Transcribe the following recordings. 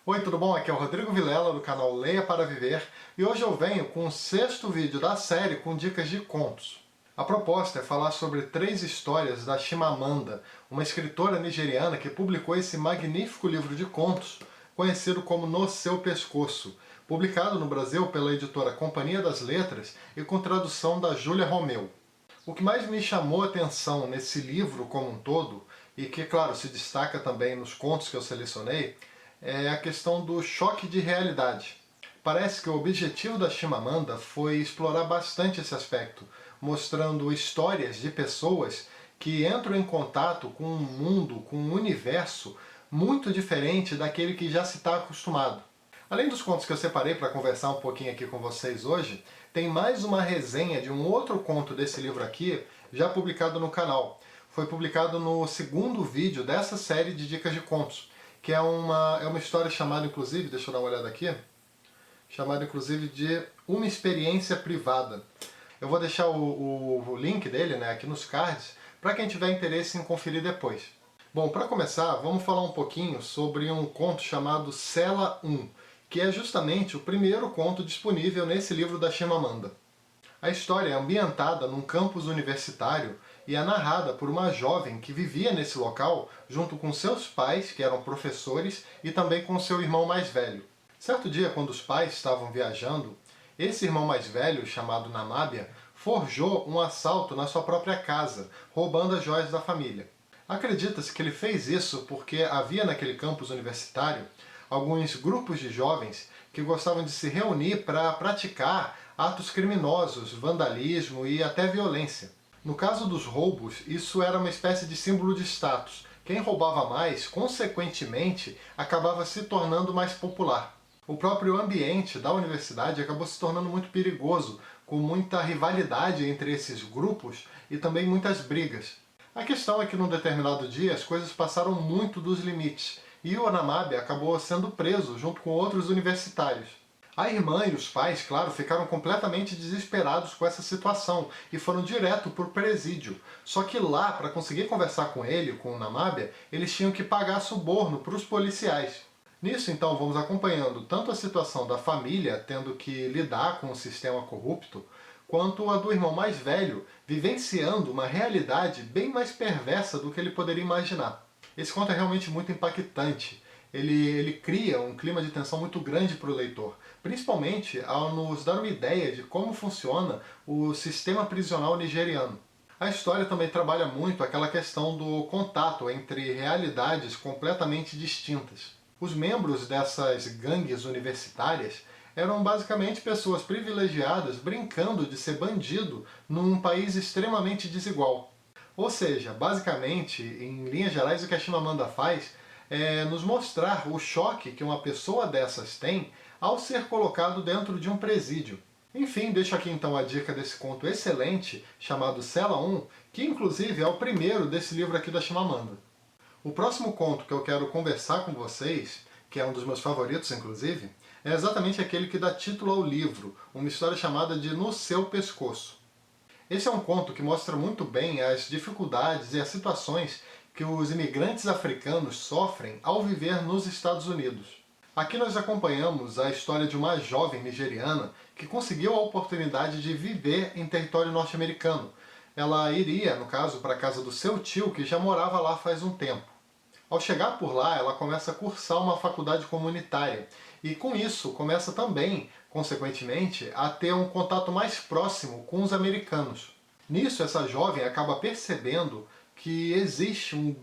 Oi, tudo bom? Aqui é o Rodrigo Vilela do canal Leia para Viver e hoje eu venho com o 6º vídeo da série com dicas de contos. A proposta é falar sobre 3 histórias da Chimamanda, uma escritora nigeriana que publicou esse magnífico livro de contos conhecido como No Seu Pescoço, publicado no Brasil pela editora Companhia das Letras e com tradução da Júlia Romeu. O que mais me chamou a atenção nesse livro como um todo, e que, claro, se destaca também nos contos que eu selecionei, é a questão do choque de realidade. Parece que o objetivo da Chimamanda foi explorar bastante esse aspecto, mostrando histórias de pessoas que entram em contato com um mundo, com um universo muito diferente daquele que já se está acostumado. Além dos contos que eu separei para conversar um pouquinho aqui com vocês hoje, tem mais uma resenha de um outro conto desse livro aqui, já publicado no canal. Foi publicado no 2º vídeo dessa série de dicas de contos, que é uma história chamada, inclusive, deixa eu dar uma olhada aqui, chamada, inclusive, de Uma Experiência Privada. Eu vou deixar o link dele, né, aqui nos cards, para quem tiver interesse em conferir depois. Bom, para começar, vamos falar um pouquinho sobre um conto chamado Cela 1, que é justamente o primeiro conto disponível nesse livro da Chimamanda. A história é ambientada num campus universitário e é narrada por uma jovem que vivia nesse local junto com seus pais, que eram professores, e também com seu irmão mais velho. Certo dia, quando os pais estavam viajando, esse irmão mais velho, chamado Namábia, forjou um assalto na sua própria casa, roubando as joias da família. Acredita-se que ele fez isso porque havia naquele campus universitário alguns grupos de jovens que gostavam de se reunir para praticar atos criminosos, vandalismo e até violência. No caso dos roubos, isso era uma espécie de símbolo de status. Quem roubava mais, consequentemente, acabava se tornando mais popular. O próprio ambiente da universidade acabou se tornando muito perigoso, com muita rivalidade entre esses grupos e também muitas brigas. A questão é que num determinado dia as coisas passaram muito dos limites, e o Namábia acabou sendo preso junto com outros universitários. A irmã e os pais, claro, ficaram completamente desesperados com essa situação e foram direto para o presídio. Só que lá, para conseguir conversar com ele, com o Namábia, eles tinham que pagar suborno para os policiais. Nisso, então, vamos acompanhando tanto a situação da família, tendo que lidar com o sistema corrupto, quanto a do irmão mais velho, vivenciando uma realidade bem mais perversa do que ele poderia imaginar. Esse conto é realmente muito impactante. Ele cria um clima de tensão muito grande para o leitor, principalmente ao nos dar uma ideia de como funciona o sistema prisional nigeriano. A história também trabalha muito aquela questão do contato entre realidades completamente distintas. Os membros dessas gangues universitárias eram basicamente pessoas privilegiadas brincando de ser bandido num país extremamente desigual. Ou seja, basicamente, em linhas gerais, o que a Chimamanda faz é nos mostrar o choque que uma pessoa dessas tem ao ser colocado dentro de um presídio. Enfim, deixo aqui então a dica desse conto excelente, chamado Cela 1, que inclusive é o primeiro desse livro aqui da Chimamanda. O próximo conto que eu quero conversar com vocês, que é um dos meus favoritos inclusive, é exatamente aquele que dá título ao livro, uma história chamada de No Seu Pescoço. Esse é um conto que mostra muito bem as dificuldades e as situações que os imigrantes africanos sofrem ao viver nos Estados Unidos. Aqui nós acompanhamos a história de uma jovem nigeriana que conseguiu a oportunidade de viver em território norte-americano. Ela iria, no caso, para a casa do seu tio, que já morava lá faz um tempo. Ao chegar por lá, ela começa a cursar uma faculdade comunitária e com isso começa também, consequentemente, a ter um contato mais próximo com os americanos. Nisso, essa jovem acaba percebendo que existe um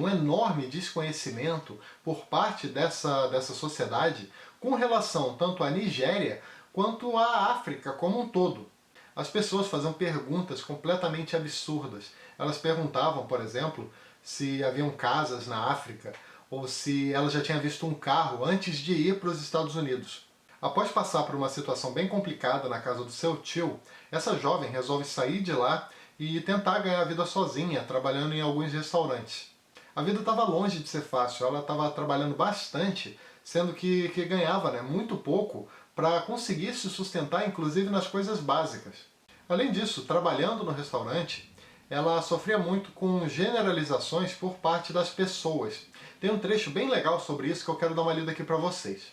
enorme desconhecimento por parte dessa sociedade com relação tanto à Nigéria quanto à África como um todo. As pessoas faziam perguntas completamente absurdas. Elas perguntavam, por exemplo, se haviam casas na África, ou se ela já tinha visto um carro antes de ir para os Estados Unidos. Após passar por uma situação bem complicada na casa do seu tio, essa jovem resolve sair de lá e tentar ganhar a vida sozinha, trabalhando em alguns restaurantes. A vida estava longe de ser fácil, ela estava trabalhando bastante, sendo que ganhava, muito pouco para conseguir se sustentar, inclusive nas coisas básicas. Além disso, trabalhando no restaurante, ela sofria muito com generalizações por parte das pessoas. Tem um trecho bem legal sobre isso que eu quero dar uma lida aqui para vocês.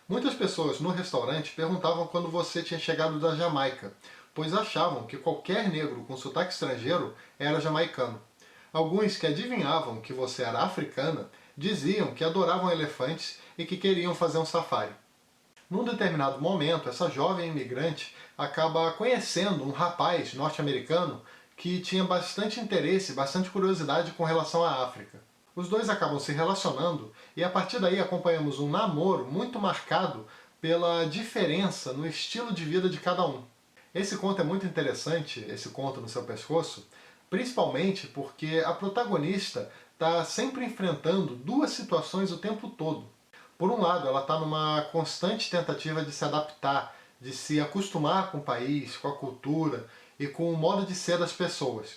Muitas pessoas no restaurante perguntavam quando você tinha chegado da Jamaica, pois achavam que qualquer negro com sotaque estrangeiro era jamaicano. Alguns que adivinhavam que você era africana diziam que adoravam elefantes e que queriam fazer um safari. Num determinado momento, essa jovem imigrante acaba conhecendo um rapaz norte-americano que tinha bastante interesse, bastante curiosidade com relação à África. Os dois acabam se relacionando e a partir daí acompanhamos um namoro muito marcado pela diferença no estilo de vida de cada um. Esse conto é muito interessante, esse conto no seu pescoço, principalmente porque a protagonista está sempre enfrentando duas situações o tempo todo. Por um lado, ela está numa constante tentativa de se adaptar, de se acostumar com o país, com a cultura e com o modo de ser das pessoas.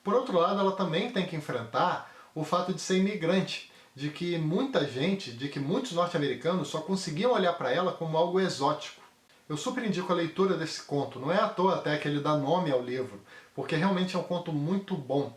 Por outro lado, ela também tem que enfrentar o fato de ser imigrante, de que muita gente, de que muitos norte-americanos só conseguiam olhar para ela como algo exótico. Eu super indico a leitura desse conto, não é à toa até que ele dá nome ao livro, porque realmente é um conto muito bom.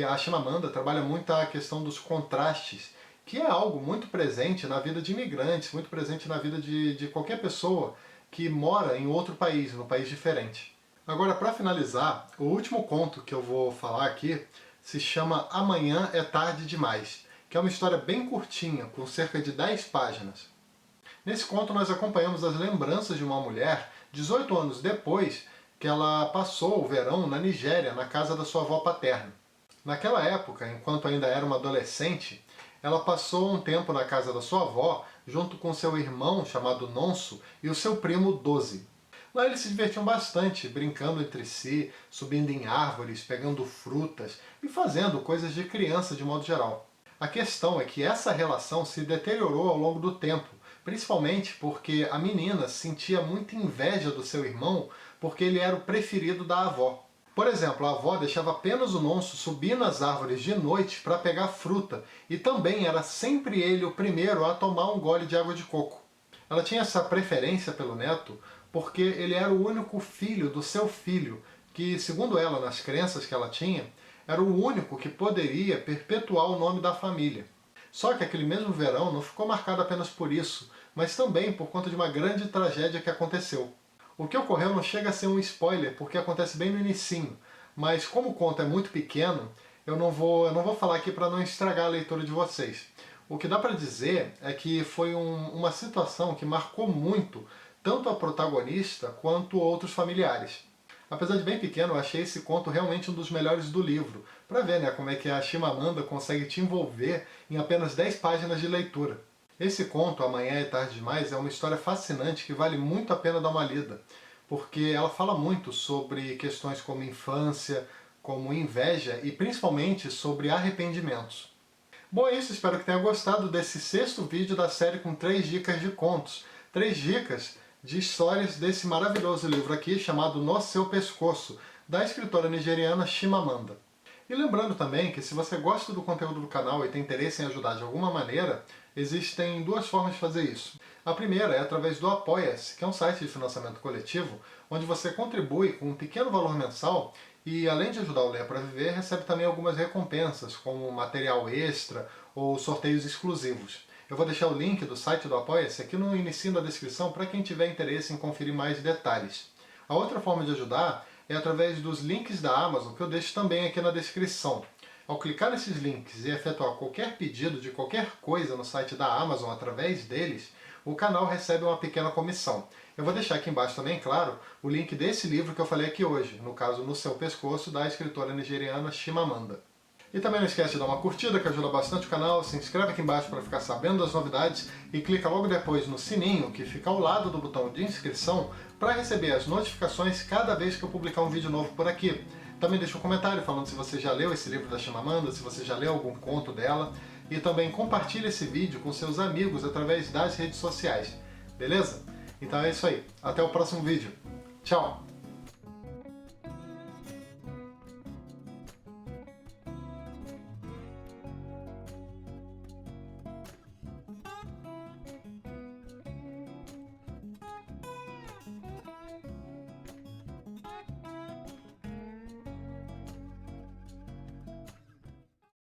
A Chimamanda trabalha muito a questão dos contrastes, que é algo muito presente na vida de imigrantes, muito presente na vida de qualquer pessoa que mora em outro país, num país diferente. Agora, para finalizar, o último conto que eu vou falar aqui se chama Amanhã é Tarde Demais, que é uma história bem curtinha, com cerca de 10 páginas. Nesse conto nós acompanhamos as lembranças de uma mulher, 18 anos depois que ela passou o verão na Nigéria, na casa da sua avó paterna. Naquela época, enquanto ainda era uma adolescente, ela passou um tempo na casa da sua avó, junto com seu irmão, chamado Nonso, e o seu primo Doze. Lá eles se divertiam bastante, brincando entre si, subindo em árvores, pegando frutas e fazendo coisas de criança de modo geral. A questão é que essa relação se deteriorou ao longo do tempo, principalmente porque a menina sentia muita inveja do seu irmão porque ele era o preferido da avó. Por exemplo, a avó deixava apenas o Nonso subir nas árvores de noite para pegar fruta e também era sempre ele o primeiro a tomar um gole de água de coco. Ela tinha essa preferência pelo neto porque ele era o único filho do seu filho, que, segundo ela, nas crenças que ela tinha, era o único que poderia perpetuar o nome da família. Só que aquele mesmo verão não ficou marcado apenas por isso, mas também por conta de uma grande tragédia que aconteceu. O que ocorreu não chega a ser um spoiler, porque acontece bem no inicinho, mas como o conto é muito pequeno, eu não vou falar aqui para não estragar a leitura de vocês. O que dá para dizer é que foi uma situação que marcou muito tanto a protagonista quanto outros familiares. Apesar de bem pequeno, eu achei esse conto realmente um dos melhores do livro, para ver, né, como é que a Chimamanda consegue te envolver em apenas 10 páginas de leitura. Esse conto, Amanhã é Tarde Demais, é uma história fascinante que vale muito a pena dar uma lida, porque ela fala muito sobre questões como infância, como inveja e principalmente sobre arrependimentos. Bom, é isso, espero que tenha gostado desse 6º vídeo da série com 3 dicas de contos. 3 dicas de histórias desse maravilhoso livro aqui, chamado No Seu Pescoço, da escritora nigeriana Chimamanda. E lembrando também que se você gosta do conteúdo do canal e tem interesse em ajudar de alguma maneira, existem 2 formas de fazer isso. A primeira é através do Apoia-se, que é um site de financiamento coletivo, onde você contribui com um pequeno valor mensal e, além de ajudar o Leia para Viver, recebe também algumas recompensas, como material extra ou sorteios exclusivos. Eu vou deixar o link do site do Apoia-se aqui no início da descrição para quem tiver interesse em conferir mais detalhes. A outra forma de ajudar é através dos links da Amazon, que eu deixo também aqui na descrição. Ao clicar nesses links e efetuar qualquer pedido de qualquer coisa no site da Amazon através deles, o canal recebe uma pequena comissão. Eu vou deixar aqui embaixo também, claro, o link desse livro que eu falei aqui hoje, no caso No Seu Pescoço, da escritora nigeriana Chimamanda. E também não esquece de dar uma curtida, que ajuda bastante o canal, se inscreve aqui embaixo para ficar sabendo das novidades e clica logo depois no sininho, que fica ao lado do botão de inscrição, para receber as notificações cada vez que eu publicar um vídeo novo por aqui. Também deixa um comentário falando se você já leu esse livro da Chimamanda, se você já leu algum conto dela, e também compartilhe esse vídeo com seus amigos através das redes sociais, beleza? Então é isso aí, até o próximo vídeo. Tchau!